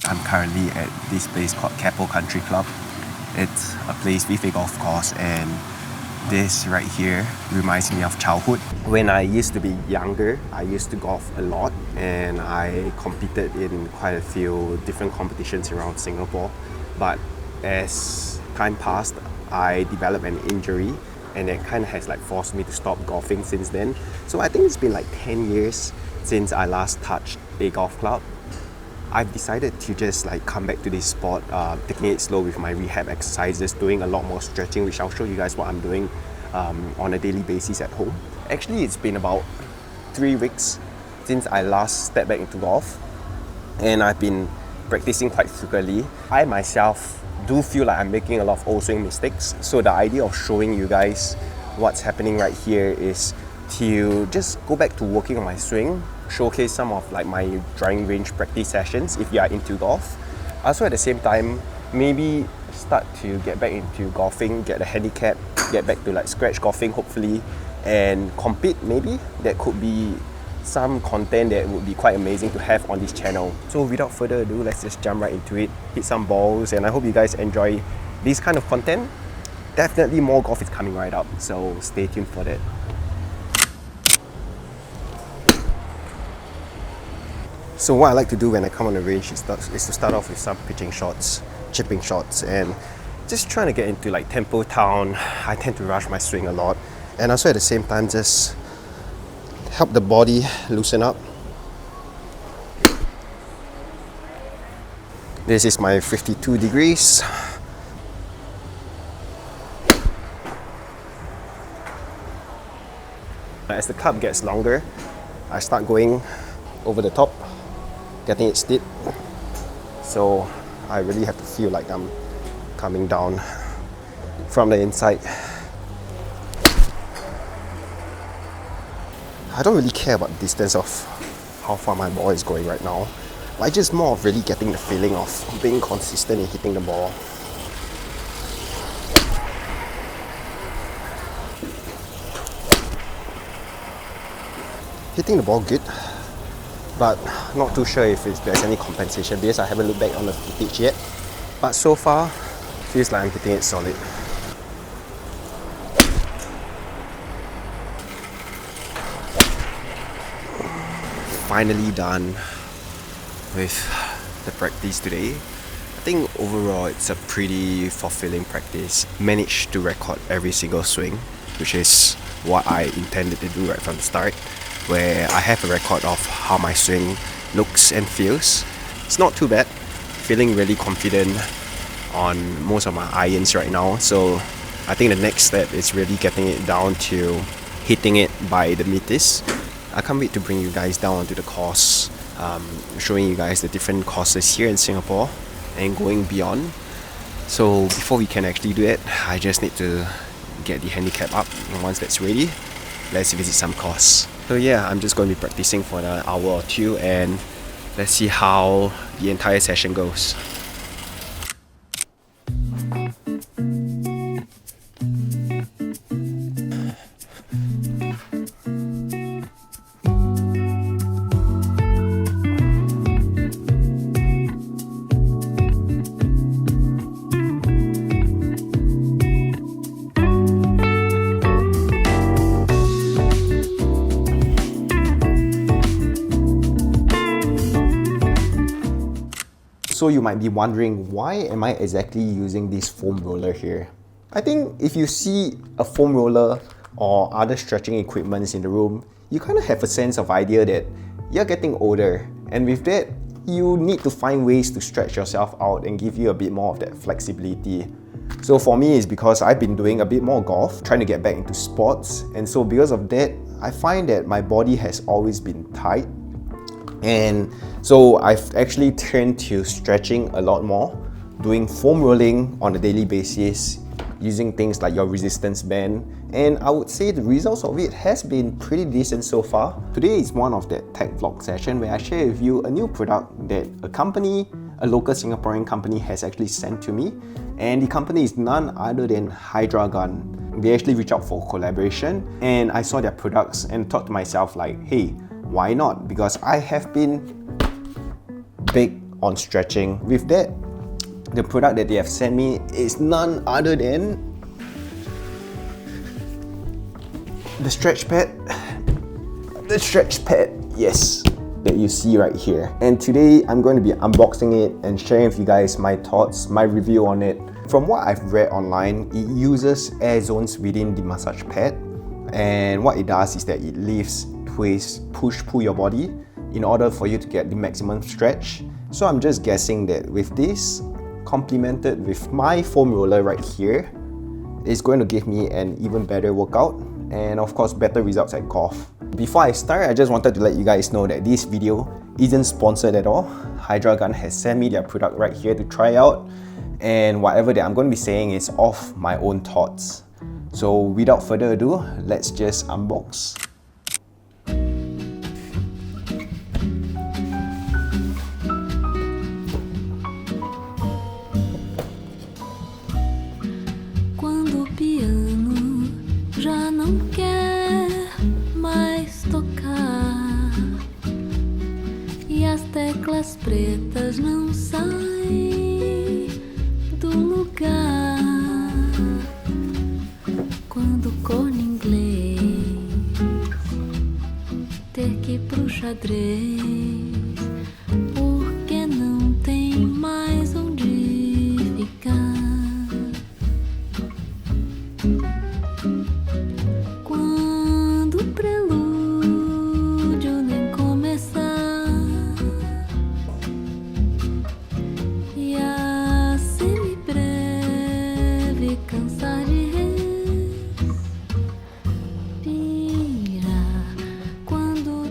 I'm currently at this place called Keppel Country Club. It's a place with a golf course, and this right here reminds me of childhood. When I used to be younger, I used to golf a lot, and I competed in quite a few different competitions around Singapore. But as time passed, I developed an injury, and it kind of has like forced me to stop golfing since then. So I think it's been like 10 years since I last touched a golf club. I've decided to just like come back to this sport, taking it slow with my rehab exercises, doing a lot more stretching, which I'll show you guys what I'm doing on a daily basis at home. Actually, it's been about 3 weeks since I last stepped back into golf, and I've been practicing quite frequently. I myself do feel like I'm making a lot of old swing mistakes, so the idea of showing you guys what's happening right here is to just go back to working on my swing, showcase some of like my driving range practice sessions if you are into golf. Also at the same time, maybe start to get back into golfing, get a handicap, get back to like scratch golfing hopefully, and compete maybe. That could be some content that would be quite amazing to have on this channel. So without further ado, let's just jump right into it, hit some balls, and I hope you guys enjoy this kind of content. Definitely more golf is coming right up, so stay tuned for that. So what I like to do when I come on the range is to start off with some pitching shots, chipping shots, and just trying to get into like tempo town. I tend to rush my swing a lot, and also at the same time just help the body loosen up. This is my 52 degrees. As the club gets longer, I start going over the top, getting it steep. So I really have to feel like I'm coming down from the inside. I don't really care about the distance of how far my ball is going right now. I just more of really getting the feeling of being consistent in hitting the ball. Hitting the ball good, but not too sure if there's any compensation because I haven't looked back on the footage yet. But so far, feels like I'm hitting it solid. Finally done with the practice today. I think overall it's a pretty fulfilling practice. Managed to record every single swing, which is what I intended to do right from the start, where I have a record of how my swing looks and feels. It's not too bad. Feeling really confident on most of my irons right now. So I think the next step is really getting it down to hitting it by the meters. I can't wait to bring you guys down onto the course, showing you guys the different courses here in Singapore and going beyond. So before we can actually do it, I just need to get the handicap up, and once that's ready, let's visit some course. So yeah, I'm just going to be practicing for an hour or two, and let's see how the entire session goes. So you might be wondering, why am I exactly using this foam roller here? I think if you see a foam roller or other stretching equipments in the room, you kind of have a sense of idea that you're getting older, and with that, you need to find ways to stretch yourself out and give you a bit more of that flexibility. So for me, it's because I've been doing a bit more golf, trying to get back into sports, and so because of that, I find that my body has always been tight. And so I've actually turned to stretching a lot more, doing foam rolling on a daily basis, using things like your resistance band, and I would say the results of it has been pretty decent so far. Today is one of that tech vlog session where I share with you a new product that a local Singaporean company has actually sent to me, and the company is none other than Hydragun. They actually reached out for collaboration, and I saw their products and thought to myself like, hey, why not? Because I have been big on stretching. With that, the product that they have sent me is none other than the stretch pad. The stretch pad, yes, that you see right here. And today I'm going to be unboxing it and sharing with you guys my thoughts, my review on it. From what I've read online, it uses air zones within the massage pad, and what it does is that it lifts, twists, pull your body in order for you to get the maximum stretch. So I'm just guessing that with this, complemented with my foam roller right here, it's going to give me an even better workout and of course better results at golf. Before I start, I just wanted to let you guys know that this video isn't sponsored at all. Hydragun has sent me their product right here to try out, and whatever that I'm going to be saying is off my own thoughts. So without further ado, let's just unbox. Quando o piano já não quer mais tocar e as teclas pretas não saem do lugar, quando o corno inglês ter que ir pro xadrez porque não tem mais onde ficar. Quando o prelúdio nem começar e a semibreve cansar de respirar, quando o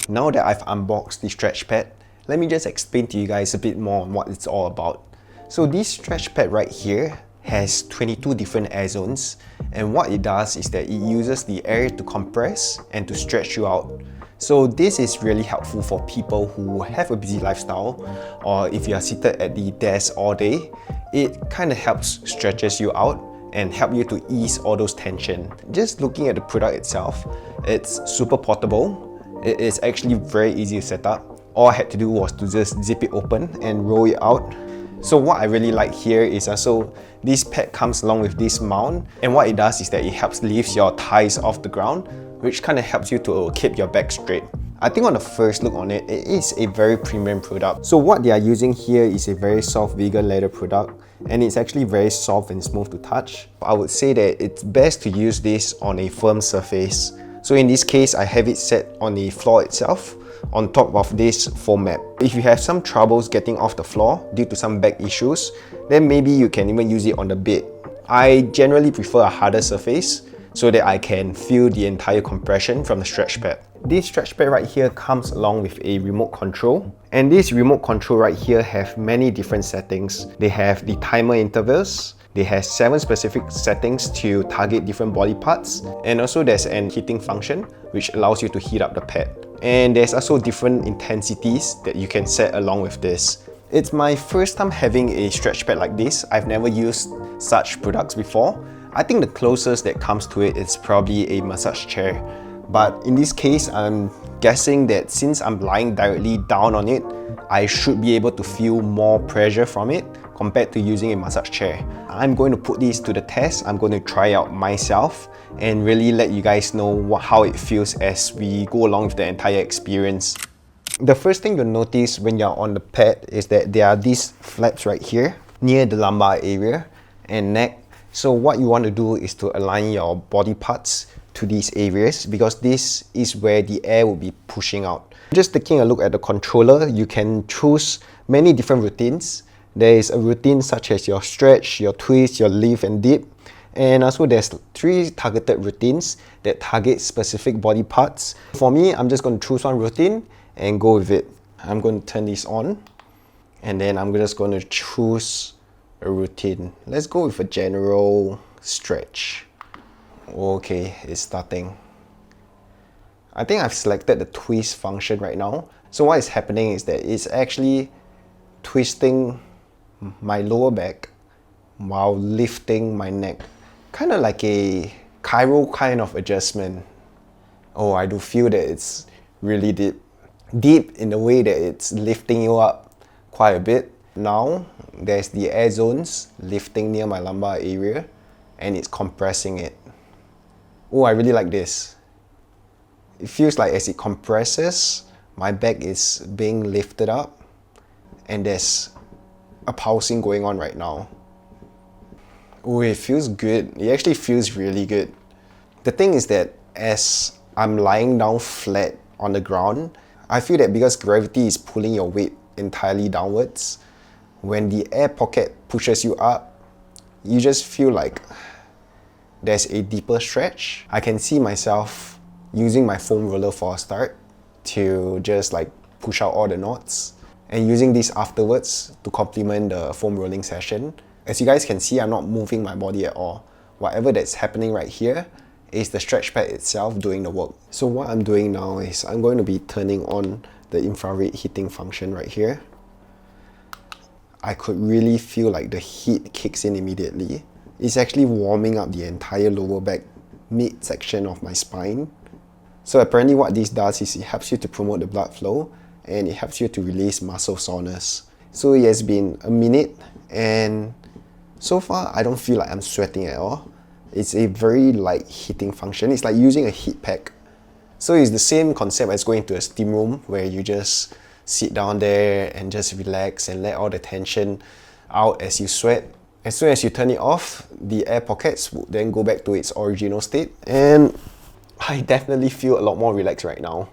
Now that I've unboxed the stretch pad, let me just explain to you guys a bit more on what it's all about. So this stretch pad right here has 22 different air zones, and what it does is that it uses the air to compress and to stretch you out. So this is really helpful for people who have a busy lifestyle, or if you are seated at the desk all day. It kind of helps stretches you out and help you to ease all those tension. Just looking at the product itself, it's super portable. It is actually very easy to set up. All I had to do was to just zip it open and roll it out. So what I really like here is also this pad comes along with this mount, and what it does is that it helps lift your thighs off the ground, which kind of helps you to keep your back straight. I think on the first look on it, it is a very premium product. So what they are using here is a very soft vegan leather product, and it's actually very soft and smooth to touch. I would say that it's best to use this on a firm surface. So in this case, I have it set on the floor itself, on top of this foam mat. If you have some troubles getting off the floor due to some back issues, then maybe you can even use it on the bed. I generally prefer a harder surface so that I can feel the entire compression from the stretch pad. This stretch pad right here comes along with a remote control, and this remote control right here have many different settings. They have the timer intervals, they have 7 specific settings to target different body parts, and also there's an heating function which allows you to heat up the pad. And there's also different intensities that you can set along with this. It's my first time having a stretch pad like this. I've never used such products before. I think the closest that comes to it is probably a massage chair. But in this case, I'm guessing that since I'm lying directly down on it, I should be able to feel more pressure from it compared to using a massage chair. I'm going to put this to the test. I'm going to try out myself and really let you guys know how it feels as we go along with the entire experience. The first thing you'll notice when you're on the pad is that there are these flaps right here near the lumbar area and neck. So what you want to do is to align your body parts to these areas, because this is where the air will be pushing out. Just taking a look at the controller, you can choose many different routines. There is a routine such as your stretch, your twist, your lift and dip. And also there's 3 targeted routines that target specific body parts. For me, I'm just going to choose one routine and go with it. I'm going to turn this on, and then I'm just going to choose a routine. Let's go with a general stretch. Okay, it's starting. I think I've selected the twist function right now. So what is happening is that it's actually twisting my lower back while lifting my neck. Kind of like a chiro kind of adjustment. Oh, I do feel that it's really deep. Deep in the way that it's lifting you up quite a bit. Now, there's the air zones lifting near my lumbar area and it's compressing it. Oh, I really like this. It feels like as it compresses, my back is being lifted up and there's a pulsing going on right now. Oh, it feels good. It actually feels really good. The thing is that as I'm lying down flat on the ground, I feel that because gravity is pulling your weight entirely downwards, when the air pocket pushes you up, you just feel like there's a deeper stretch. I can see myself using my foam roller for a start to just like push out all the knots and using this afterwards to complement the foam rolling session. As you guys can see, I'm not moving my body at all. Whatever that's happening right here is the stretch pad itself doing the work. So what I'm doing now is I'm going to be turning on the infrared heating function right here. I could really feel like the heat kicks in immediately. It's actually warming up the entire lower back midsection of my spine. So apparently what this does is it helps you to promote the blood flow and it helps you to release muscle soreness. So it has been a minute and so far I don't feel like I'm sweating at all. It's a very light heating function. It's like using a heat pack. So it's the same concept as going to a steam room where you just sit down there and just relax and let all the tension out as you sweat. As soon as you turn it off, the air pockets will then go back to its original state and I definitely feel a lot more relaxed right now.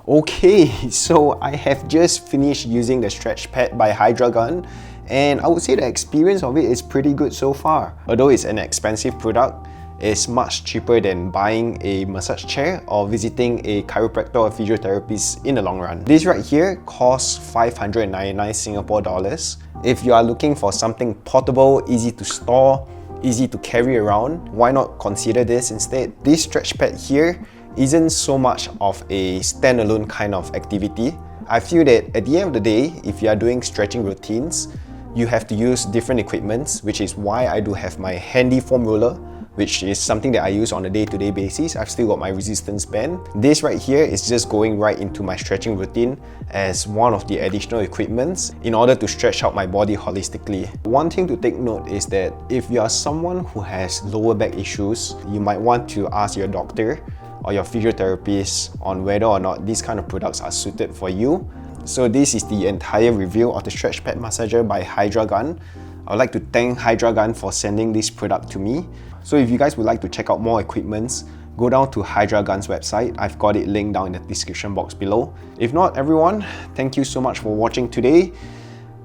Okay, so I have just finished using the stretch pad by Hydragun and I would say the experience of it is pretty good so far. Although it's an expensive product, it's much cheaper than buying a massage chair or visiting a chiropractor or physiotherapist in the long run. This right here costs 599 Singapore dollars. If you are looking for something portable, easy to store, easy to carry around, why not consider this instead? This stretch pad here isn't so much of a standalone kind of activity. I feel that at the end of the day, if you are doing stretching routines, you have to use different equipments, which is why I do have my handy foam roller, which is something that I use on a day-to-day basis. I've still got my resistance band. This right here is just going right into my stretching routine as one of the additional equipments in order to stretch out my body holistically. One thing to take note is that if you are someone who has lower back issues, you might want to ask your doctor or your physiotherapist on whether or not these kind of products are suited for you. So this is the entire review of the Stretchpad Massager by Hydragun. I would like to thank Hydragun for sending this product to me. So if you guys would like to check out more equipments, go down to Hydragun's website. I've got it linked down in the description box below. If not, everyone, thank you so much for watching today.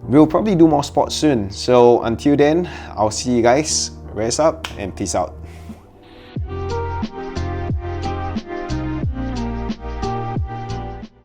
We'll probably do more sports soon. So until then, I'll see you guys. Rest up and peace out.